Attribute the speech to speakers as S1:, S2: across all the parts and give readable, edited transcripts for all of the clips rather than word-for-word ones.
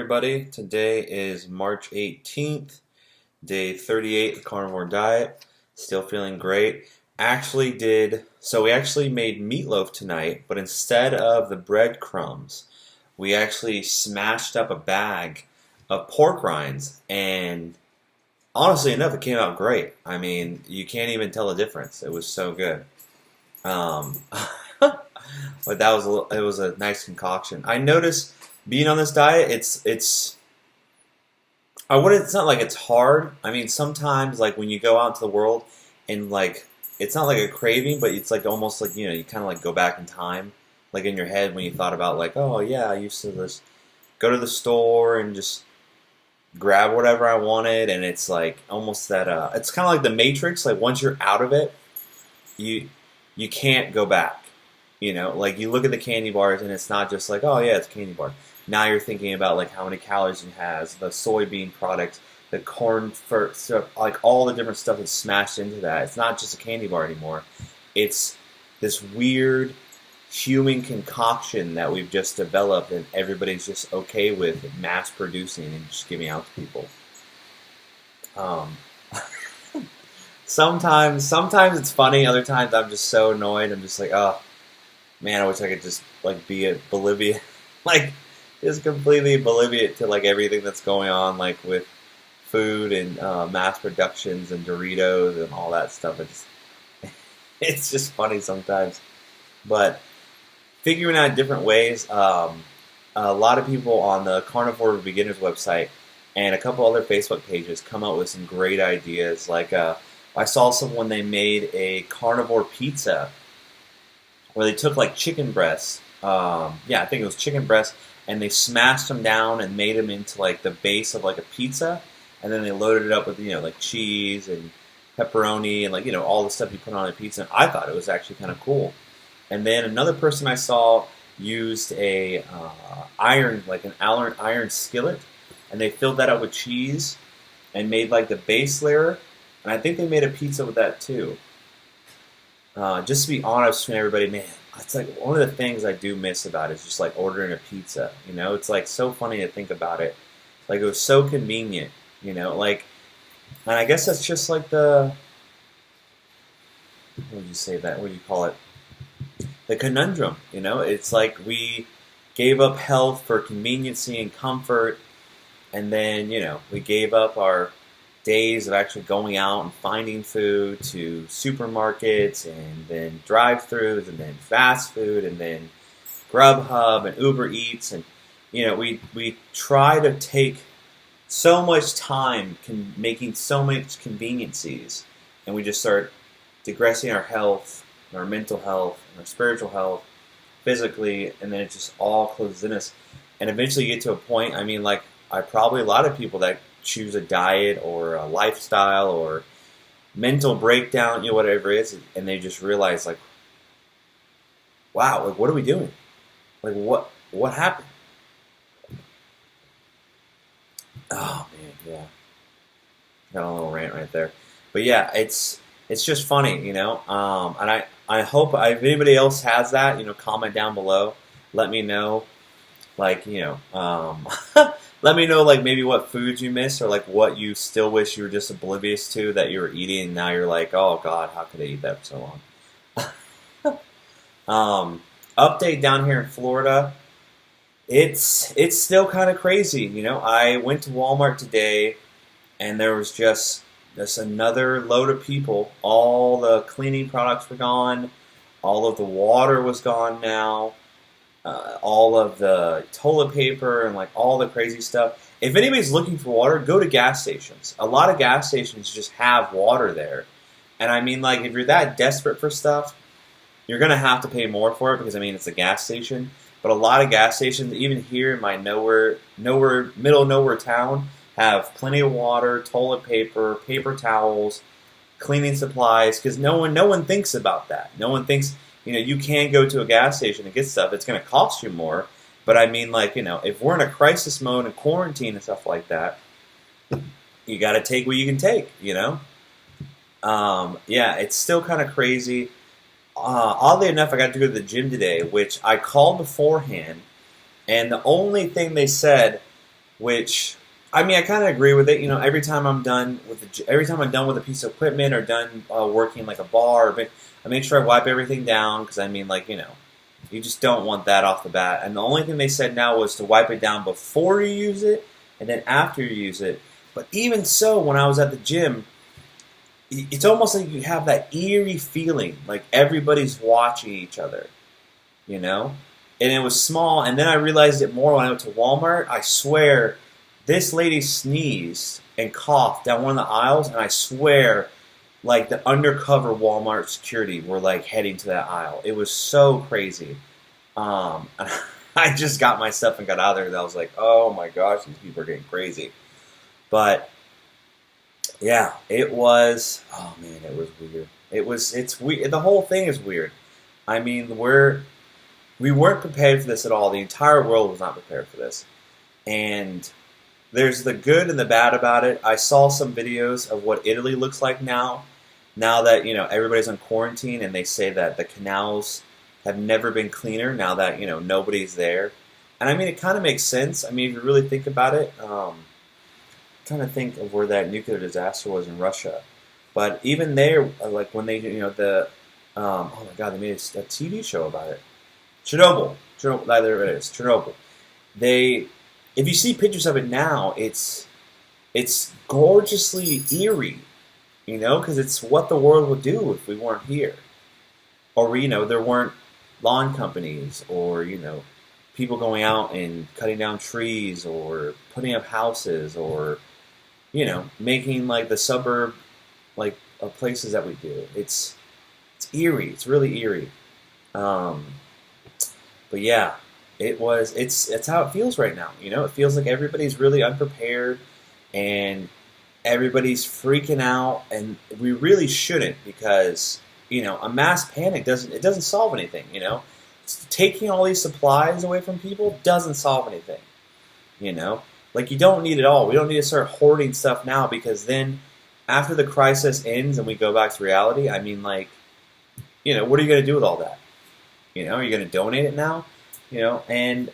S1: everybody. Today is March 18th, day 38 of the Carnivore diet. Still feeling great. We actually made meatloaf tonight, but instead of the breadcrumbs, we actually smashed up a bag of pork rinds, and honestly enough, it came out great. I mean, you can't even tell the difference. It was so good. Um, but it was a nice concoction. I noticed being on this diet, it's not like it's hard. I mean, sometimes like when you go out into the world and like it's not like a craving, but it's like almost like you kind of like go back in time, like in your head when you thought about like, oh yeah, I used to just go to the store and just grab whatever I wanted, and it's like almost that. It's kind of like the Matrix. Like once you're out of it, you you can't go back. Like you look at the candy bars, and it's not just like, oh yeah, it's a candy bar. Now you're thinking about like how many calories it has, the soybean products, the corn for stuff, like all the different stuff that's smashed into that. It's not just a candy bar anymore. It's this weird human concoction that we've just developed, and everybody's just okay with mass producing and just giving out to people. Um, sometimes it's funny. Other times I'm just so annoyed. I'm just like, oh man, I wish I could just like be oblivious, like just completely oblivious to like everything that's going on, like with food and mass productions and Doritos and all that stuff. It's just funny sometimes, but figuring out different ways. A lot of people on the Carnivore Beginners website and a couple other Facebook pages come up with some great ideas. Like I saw someone, they made a carnivore pizza where they took like chicken breasts. I think it was chicken breasts, and they smashed them down and made them into like the base of like a pizza, and then they loaded it up with like cheese and pepperoni and like all the stuff you put on a pizza. And I thought it was actually kind of cool. And then another person I saw used a iron skillet, and they filled that up with cheese and made like the base layer. And I think they made a pizza with that too. Just to be honest with everybody, man, it's like one of the things I do miss about it is just like ordering a pizza. It's like so funny to think about it. Like it was so convenient. Like, and I guess that's just like what would you say that? What do you call it? The conundrum. It's like we gave up health for conveniency and comfort, and then we gave up our days of actually going out and finding food to supermarkets and then drive-thrus and then fast food and then Grubhub and Uber Eats, and we try to take so much time making so much conveniencies, and we just start digressing our health, our mental health, our spiritual health, physically, and then it just all closes in us. And eventually you get to a point, I mean, like, a lot of people that choose a diet or a lifestyle or mental breakdown, whatever it is, and they just realize, like, wow, like, what are we doing? Like, what happened? Oh, man, yeah. Got a little rant right there. But yeah, it's just funny, and I hope if anybody else has that, comment down below. Let me know, like, let me know, like, maybe what foods you miss or, like, what you still wish you were just oblivious to that you were eating, and now you're like, oh, God, how could I eat that for so long? Update down here in Florida. It's still kind of crazy, I went to Walmart today, and there was just another load of people. All the cleaning products were gone. All of the water was gone now. All of the toilet paper and like all the crazy stuff. If anybody's looking for water, go to gas stations. A lot of gas stations just have water there. And I mean, like, if you're that desperate for stuff, you're going to have to pay more for it because, I mean, it's a gas station. But a lot of gas stations, even here in my middle of nowhere town, have plenty of water, toilet paper, paper towels, cleaning supplies, because no one thinks about that. No one thinks, you can go to a gas station and get stuff. It's going to cost you more. But I mean, like, if we're in a crisis mode and quarantine and stuff like that, you got to take what you can take, Yeah, it's still kind of crazy. Oddly enough, I got to go to the gym today, which I called beforehand, and the only thing they said which I mean I kind of agree with it. Every time I'm done with every time I'm done with a piece of equipment or done working like a bar, but I make sure I wipe everything down because I mean you just don't want that off the bat. And the only thing they said now was to wipe it down before you use it and then after you use it. But even so, when I was at the gym, it's almost like you have that eerie feeling, like everybody's watching each other, you know? And it was small, and then I realized it more when I went to Walmart. I swear, this lady sneezed and coughed down one of the aisles, and I swear, like the undercover Walmart security were like heading to that aisle. It was so crazy. I just got my stuff and got out of there, and I was like, oh my gosh, these people are getting crazy. But yeah, it was. Oh man, it was weird. It's weird. The whole thing is weird. I mean, we weren't prepared for this at all. The entire world was not prepared for this. And there's the good and the bad about it. I saw some videos of what Italy looks like now. Now that everybody's on quarantine, and they say that the canals have never been cleaner. Now that nobody's there, and I mean it kind of makes sense. I mean if you really think about it. Trying to think of where that nuclear disaster was in Russia, but even there, like when they, oh my God, they made a TV show about it. Chernobyl, there it is, Chernobyl. If you see pictures of it now, it's gorgeously eerie, because it's what the world would do if we weren't here, or there weren't lawn companies, or people going out and cutting down trees, or putting up houses, or making like the suburb like places that we do. It's eerie. It's really eerie. But yeah, it's how it feels right now. It feels like everybody's really unprepared and everybody's freaking out, and we really shouldn't, because a mass panic doesn't solve anything. Taking all these supplies away from people doesn't solve anything. Like, you don't need it all. We don't need to start hoarding stuff now, because then after the crisis ends and we go back to reality, I mean, like, what are you going to do with all that? Are you going to donate it now? And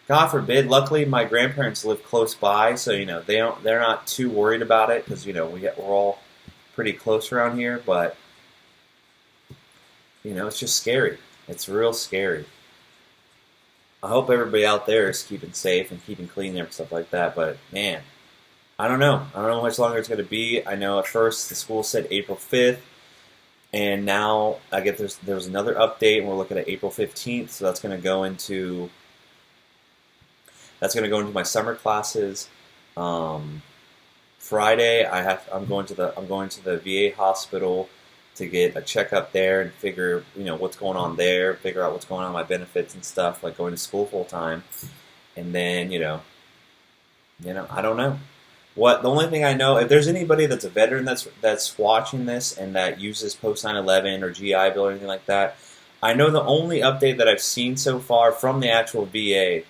S1: God forbid, luckily my grandparents live close by, so, they're not too worried about it, because, we're all pretty close around here, but, it's just scary. It's real scary. I hope everybody out there is keeping safe and keeping clean and stuff like that. But man, I don't know. I don't know how much longer it's going to be. I know at first the school said April 5th, and now I get there's another update, and we're looking at April 15th. So that's going to go into my summer classes. Friday, I'm going to the VA hospital to get a checkup there and figure what's going on there, figure out what's going on with my benefits and stuff, like going to school full time. And then I don't know. The only thing I know, if there's anybody that's a veteran that's watching this and that uses post 9/11 or GI Bill or anything like that, I know the only update that I've seen so far from the actual VA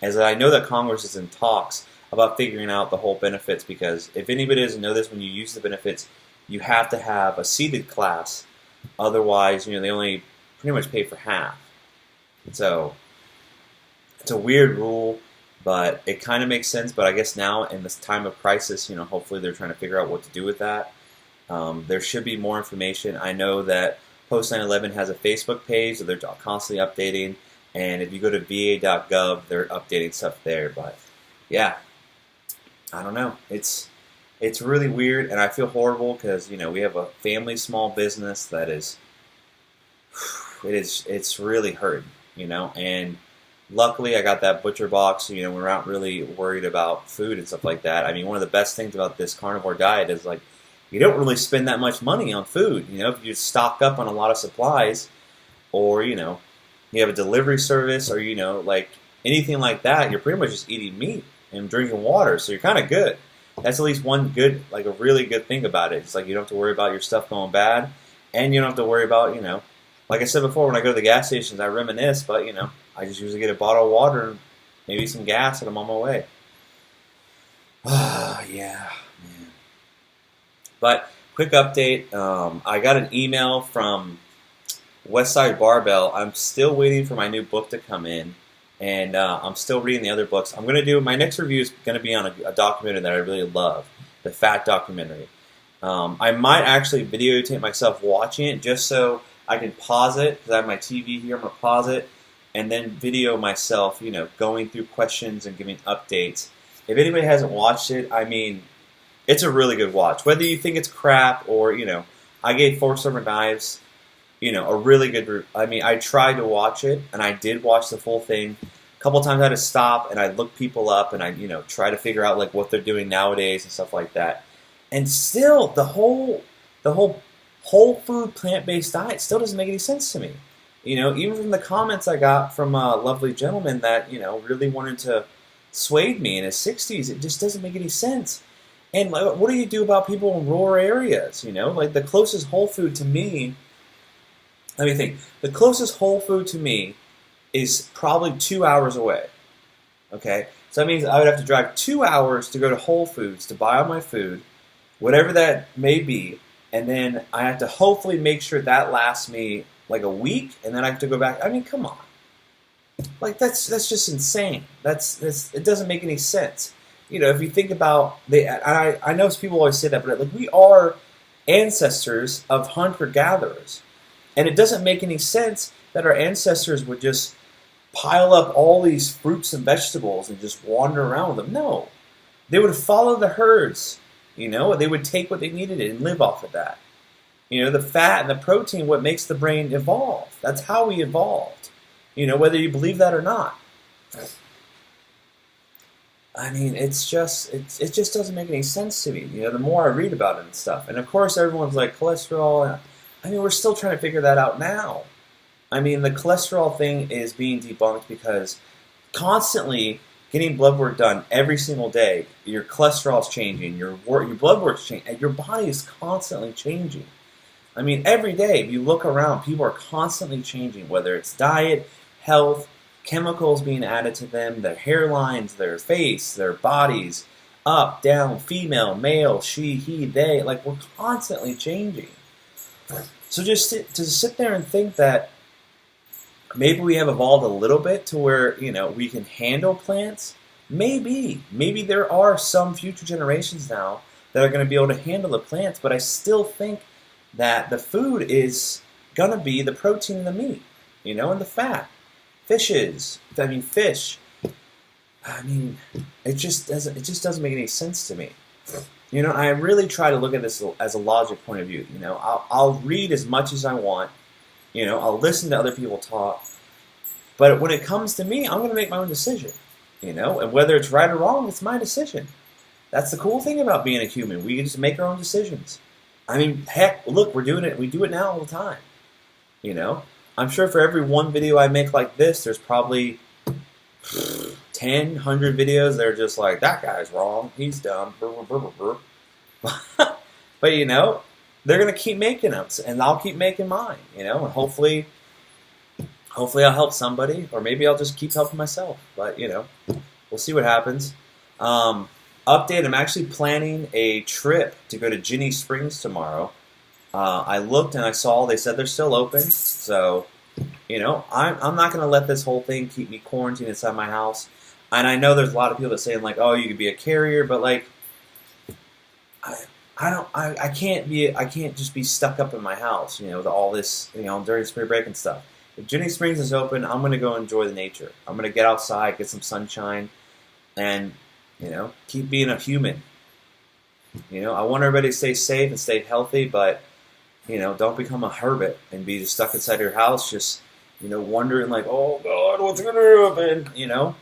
S1: is that I know that Congress is in talks about figuring out the whole benefits, because if anybody doesn't know this, when you use the benefits, you have to have a seated class. Otherwise, they only pretty much pay for half. So it's a weird rule, but it kind of makes sense. But I guess now in this time of crisis, hopefully they're trying to figure out what to do with that. There should be more information. I know that Post 9/11 has a Facebook page that they're constantly updating, and if you go to va.gov, they're updating stuff there. But yeah, I don't know. It's really weird, and I feel horrible because we have a family small business that it's really hurting, and luckily I got that butcher box, so we're not really worried about food and stuff like that. I mean, one of the best things about this carnivore diet is like you don't really spend that much money on food. If you stock up on a lot of supplies, or you have a delivery service, or like anything like that, you're pretty much just eating meat and drinking water, so you're kind of good. That's at least one good, like a really good thing about it. It's like you don't have to worry about your stuff going bad, and you don't have to worry about, like I said before, when I go to the gas stations, I reminisce, but, I just usually get a bottle of water and maybe some gas, and I'm on my way. Yeah, man. But, quick update, I got an email from Westside Barbell. I'm still waiting for my new book to come in, and I'm still reading the other books. I'm gonna do my next review is gonna be on a documentary that I really love, the Fat documentary. I might actually videotape myself watching it just so I can pause it because I have my TV here. I'm gonna pause it and then video myself, going through questions and giving updates. If anybody hasn't watched it, I mean, it's a really good watch. Whether you think it's crap or I gave Forks Over Knives, a really good. I mean, I tried to watch it and I did watch the full thing. A couple times I had to stop and I look people up and I try to figure out like what they're doing nowadays and stuff like that. And still, the whole whole food plant-based diet still doesn't make any sense to me. Even from the comments I got from a lovely gentleman that really wanted to sway me in his 60s, it just doesn't make any sense. And what do you do about people in rural areas? Like the closest Whole Food to me. Let me think. The closest Whole Food to me is probably 2 hours away. Okay, so that means I would have to drive 2 hours to go to Whole Foods to buy all my food, whatever that may be, and then I have to hopefully make sure that lasts me like a week, and then I have to go back. I mean, come on, like that's just insane. It doesn't make any sense. If you think about I know people always say that, but like we are ancestors of hunter-gatherers, and it doesn't make any sense that our ancestors would just pile up all these fruits and vegetables and just wander around with them. No, they would follow the herds. They would take what they needed and live off of that. The fat and the protein, what makes the brain evolve. That's how we evolved. Whether you believe that or not. I mean, it just doesn't make any sense to me. The more I read about it and stuff. And of course, everyone's like cholesterol. I mean, we're still trying to figure that out now. I mean, the cholesterol thing is being debunked because constantly getting blood work done every single day, your cholesterol's changing, your blood work's changing, your body is constantly changing. I mean, every day, if you look around, people are constantly changing, whether it's diet, health, chemicals being added to them, their hairlines, their face, their bodies, up, down, female, male, she, he, they, like we're constantly changing. So just to sit there and think that maybe we have evolved a little bit to where, we can handle plants. Maybe there are some future generations now that are going to be able to handle the plants, but I still think that the food is going to be the protein and the meat, and the fat. Fish. I mean, it just doesn't make any sense to me. I really try to look at this as a logic point of view. I'll read as much as I want. I'll listen to other people talk. But when it comes to me, I'm going to make my own decision. And whether it's right or wrong, it's my decision. That's the cool thing about being a human. We can just make our own decisions. I mean, heck, look, we're doing it. We do it now all the time. I'm sure for every one video I make like this, there's probably 10, 100 videos that are just like, that guy's wrong. He's dumb. But, they're going to keep making them, and I'll keep making mine, and hopefully I'll help somebody, or maybe I'll just keep helping myself. But, we'll see what happens. Update, I'm actually planning a trip to go to Ginny Springs tomorrow. I looked and I saw they said they're still open. So, I'm not going to let this whole thing keep me quarantined inside my house. And I know there's a lot of people that saying like, oh, you could be a carrier, but like, I can't just be stuck up in my house, with all this, during spring break and stuff. If Ginny Springs is open, I'm going to go enjoy the nature. I'm going to get outside, get some sunshine, and, keep being a human. I want everybody to stay safe and stay healthy, but, don't become a hermit and be just stuck inside your house, just, wondering like, oh, God, what's going to happen?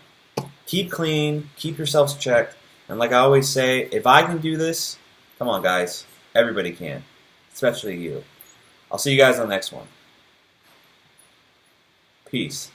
S1: Keep clean, keep yourselves checked, and like I always say, if I can do this, come on, guys. Everybody can, especially you. I'll see you guys on the next one. Peace.